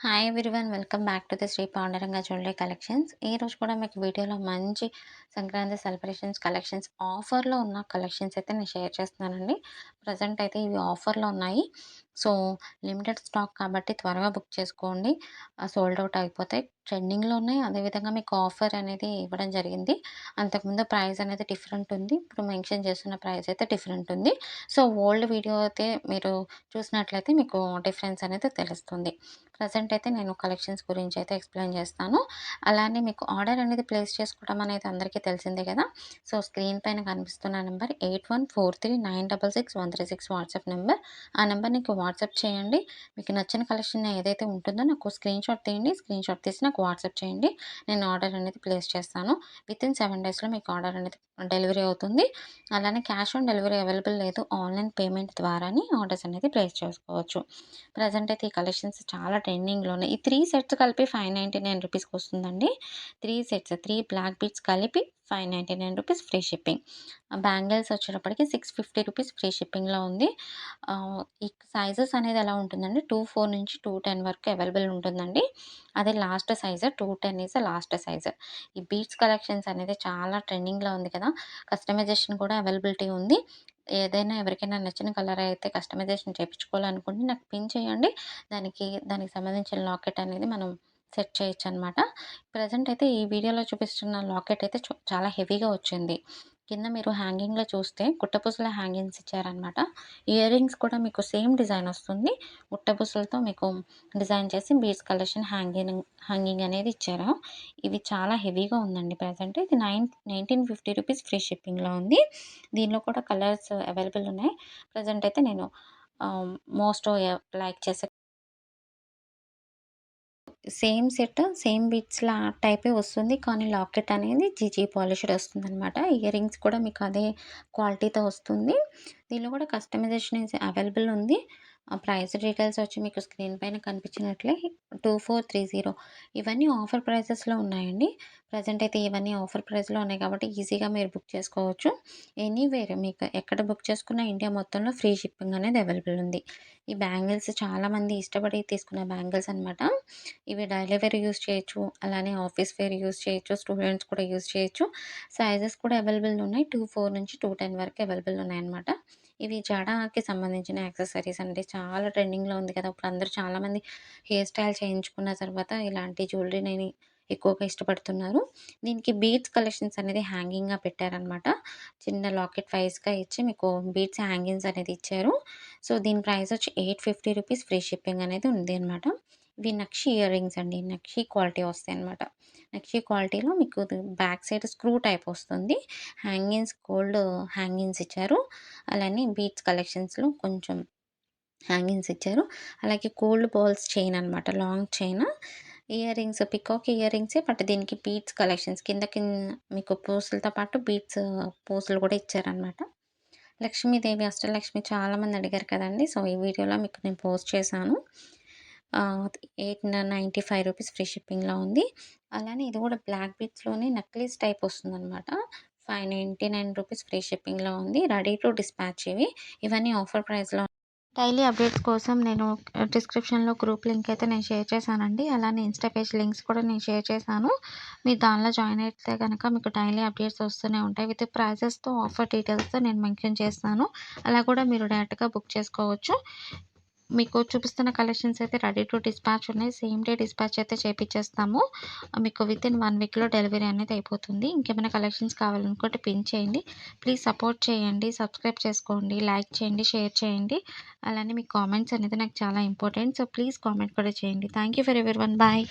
Hi everyone, welcome back to the Shri Panduranga jewellery collections. ఈ రోజు కూడా మీకు వీడియోలో మంచి సంక్రాంతి సెలబ్రేషన్స్ కలెక్షన్స్ ఆఫర్‌లో ఉన్న కలెక్షన్స్ అయితే నేను షేర్ చేస్తున్నానండి. ప్రెజెంట్ అయితే ఇవి ఆఫర్‌లో ఉన్నాయి. సో, లిమిటెడ్ స్టాక్ కాబట్టి త్వరగా బుక్ చేసుకోండి. సోల్డ్ అవుట్ అయిపోతాయి. ట్రెండింగ్‌లో ఉన్నాయి. అదేవిధంగా మీకు ఆఫర్ అనేది ఇవ్వడం జరిగింది. అంతకుముందు ప్రైస్ అనేది డిఫరెంట్ ఉంది. ఇప్పుడు మెన్షన్ చేస్తున్న ప్రైస్ అయితే డిఫరెంట్ ఉంది. సో, ఓల్డ్ వీడియో అయితే మీరు చూసినట్లయితే మీకు డిఫరెన్స్ అనేది తెలుస్తుంది. ప్రెజెంట్ అయితే నేను కలెక్షన్స్ గురించి అయితే ఎక్స్‌ప్లెయిన్ చేస్తాను. అలానే మీకు ఆర్డర్ అనేది ప్లేస్ చేసుకోవడం అనేది అందరికీ తెలిసిందే కదా! సో, స్క్రీన్ పైన కనిపిస్తున్న నంబర్ 8143966136 వాట్సాప్ నంబర్. ఆ నంబర్‌కి వాట్సాప్ చేయండి. మీకు నచ్చిన కలెక్షన్ ఏదైతే ఉంటుందో నాకు స్క్రీన్‌షాట్ తీయండి. స్క్రీన్‌షాట్ తీసి నాకు వాట్సాప్ చేయండి. నేను ఆర్డర్ అనేది ప్లేస్ చేస్తాను. వితిన్ 7 డేస్‌లో మీకు ఆర్డర్ అనేది డెలివరీ అవుతుంది. అలానే క్యాష్ ఆన్ డెలివరీ అవైలబుల్ లేదు. ఆన్‌లైన్ పేమెంట్ ద్వారానే ఆర్డర్స్ అనేది ప్లేస్ చేసుకోవచ్చు. ప్రెజెంట్ అయితే ఈ కలెక్షన్స్ చాలా ట్రెండింగ్‌లో ఉన్నాయి. ఈ 3 సెట్స్ కలిపి రూ. 599 వస్తుందండి. 3 సెట్స్ 3 బ్లాక్ బీడ్స్ కలిపి రూ. 599 ఫ్రీ షిప్పింగ్. బ్యాంగిల్స్ వచ్చేటప్పటికి రూ. 650 ఫ్రీ షిప్పింగ్‌లో ఉంది. ఈ సైజెస్ అనేది ఎలా ఉంటుందంటే 24 నుంచి 210 వరకు అవైలబుల్ ఉంటుందండి. అదే last size 210 is lost size. ఈ బీడ్స్ కలెక్షన్స్ అనేది చాలా ట్రెండింగ్‌లో ఉంది కదా! కస్టమైజేషన్ కూడా అవైలబిలిటీ ఉంది. ఏదైనా ఎవరికైనా నచ్చిన కలర్ అయితే కస్టమైజేషన్ చేపించుకోవాలనుకుంటే నాకు పిన్ చేయండి. దానికి సంబంధించిన లాకెట్ అనేది మనం సెట్ చేయొచ్చనమాట. ప్రెజెంట్ అయితే ఈ వీడియోలో చూపిస్తున్న లాకెట్ అయితే చాలా హెవీగా వచ్చింది. కింద మీరు హ్యాంగింగ్‌లో చూస్తే గుట్టపూసల హ్యాంగింగ్స్ ఇచ్చారనమాట. ఇయర్ రింగ్స్ కూడా మీకు సేమ్ డిజైన్ వస్తుంది. గుట్టపూసలతో మీకు డిజైన్ చేసి బీడ్స్ కలెక్షన్ హ్యాంగింగ్ అనేది ఇచ్చారు. ఇవి చాలా హెవీగా ఉందండి ప్రెజెంట్. ఇది 1950 ఫ్రీ షిప్పింగ్‌లో ఉంది. దీనిలో కూడా కలర్స్ అవైలబుల్ ఉన్నాయి. ప్రెజెంట్ అయితే నేను మోస్ట్ లైక్ చేసే సేమ్ సెట్, సేమ్ బీడ్స్‌లా టైపే వస్తుంది. కానీ లాకెట్ అనేది జీజీ పాలిష్డ్ వస్తుందనమాట. ఇయర్ రింగ్స్ కూడా మీకు అదే క్వాలిటీతో వస్తుంది. దీనిలో కూడా కస్టమైజేషన్ ఈజ్ అవైలబుల్ ఉంది. ప్రైస్ డీటెయిల్స్ వచ్చి మీకు స్క్రీన్ పైన కనిపించినట్లే 2430 ఇవన్నీ ఆఫర్ ప్రైసెస్‌లో ఉన్నాయండి. ప్రెజెంట్ అయితే ఇవన్నీ ఆఫర్ ప్రైస్‌లో ఉన్నాయి కాబట్టి ఈజీగా మీరు బుక్ చేసుకోవచ్చు. ఎనీవేర్ మీకు ఎక్కడ బుక్ చేసుకున్నా ఇండియా మొత్తంలో ఫ్రీ షిప్పింగ్ అనేది అవైలబుల్ ఉంది. ఈ బ్యాంగిల్స్ చాలామంది ఇష్టపడి తీసుకునే బ్యాంగిల్స్ అనమాట. ఇవి డైలీ వేర్ యూజ్ చేయొచ్చు. అలానే ఆఫీస్ వేర్ యూజ్ చేయొచ్చు. స్టూడెంట్స్ కూడా యూజ్ చేయొచ్చు. సైజెస్ కూడా అవైలబుల్ ఉన్నాయి. 24 నుంచి 210 వరకు అవైలబుల్ ఉన్నాయన్నమాట. ఇవి జడకి సంబంధించిన యాక్సెసరీస్ అండి. చాలా ట్రెండింగ్‌లో ఉంది కదా! ఇప్పుడు అందరూ చాలామంది హెయిర్ స్టైల్ చేయించుకున్న తర్వాత ఇలాంటి జ్యువెలరీని ఎక్కువగా ఇష్టపడుతున్నారు. దీనికి బీడ్స్ కలెక్షన్స్ అనేది హ్యాంగింగ్‌గా పెట్టారనమాట. చిన్న లాకెట్ వైస్‌గా ఇచ్చి మీకు బీడ్స్ హ్యాంగింగ్స్ అనేది ఇచ్చారు. సో, దీని ప్రైస్ వచ్చి రూ. 850 ఫ్రీ షిప్పింగ్ అనేది ఉంది అనమాట. ఇవి నక్షి ఇయర్ రింగ్స్ అండి. నక్షి క్వాలిటీ వస్తాయన్నమాట. నక్షి క్వాలిటీలో మీకు బ్యాక్ సైడ్ స్క్రూ టైప్ వస్తుంది. గోల్డ్ హ్యాంగింగ్స్ ఇచ్చారు. అలానే బీడ్స్ కలెక్షన్స్‌లో కొంచెం హ్యాంగింగ్స్ ఇచ్చారు. అలాగే గోల్డ్ బాల్స్ చైన్ అనమాట. Long chain. Ear rings peacock ear రింగ్సే బట్ దీనికి బీడ్స్ కలెక్షన్స్ మీకు పూసలతో పాటు బీడ్స్ పూసలు కూడా ఇచ్చారనమాట. లక్ష్మీదేవి, అష్టలక్ష్మి చాలామంది అడిగారు కదండీ! సో, ఈ వీడియోలో మీకు నేను పోస్ట్ చేశాను. రూ. 895 ఫ్రీ షిప్పింగ్‌లో ఉంది. అలానే ఇది కూడా బ్లాక్ బీడ్స్‌లోనే నక్లీస్ టైప్ వస్తుందనమాట. రూ. 599 ఫ్రీ షిప్పింగ్‌లో ఉంది. రెడీ టు డిస్పాచ్ ఇవి. ఇవన్నీ ఆఫర్ ప్రైస్‌లో డైలీ అప్డేట్స్ కోసం నేను డిస్క్రిప్షన్‌లో గ్రూప్ లింక్ అయితే నేను షేర్ చేశానండి. అలానే ఇన్‌స్టా పేజ్ లింక్స్ కూడా నేను షేర్ చేశాను. మీరు దానిలో జాయిన్ అయితే గనక మీకు డైలీ అప్డేట్స్ వస్తూనే ఉంటాయి. విత్ ప్రైజెస్‌తో ఆఫర్ డీటెయిల్స్‌తో నేను మెన్షన్ చేస్తాను. అలా కూడా మీరు డైరెక్ట్‌గా బుక్ చేసుకోవచ్చు. మీకు చూపిస్తున్న కలెక్షన్స్ అయితే రెడీ టు డిస్పాచ్ ఉన్నాయి. సేమ్ డే డిస్పాచ్ అయితే చేపిచ్చేస్తాము. మీకు వితిన్ 1 వీక్‌లో డెలివరీ అనేది అయిపోతుంది. ఇంకేమైనా కలెక్షన్స్ కావాలనుకుంటే పిన్ చేయండి. ప్లీజ్ సపోర్ట్ చేయండి. సబ్స్క్రైబ్ చేసుకోండి. లైక్ చేయండి. షేర్ చేయండి. అలానే మీ కామెంట్స్ అనేది నాకు చాలా ఇంపార్టెంట్. సో, ప్లీజ్ కామెంట్ కూడా చేయండి. Thank you for everyone. Bye.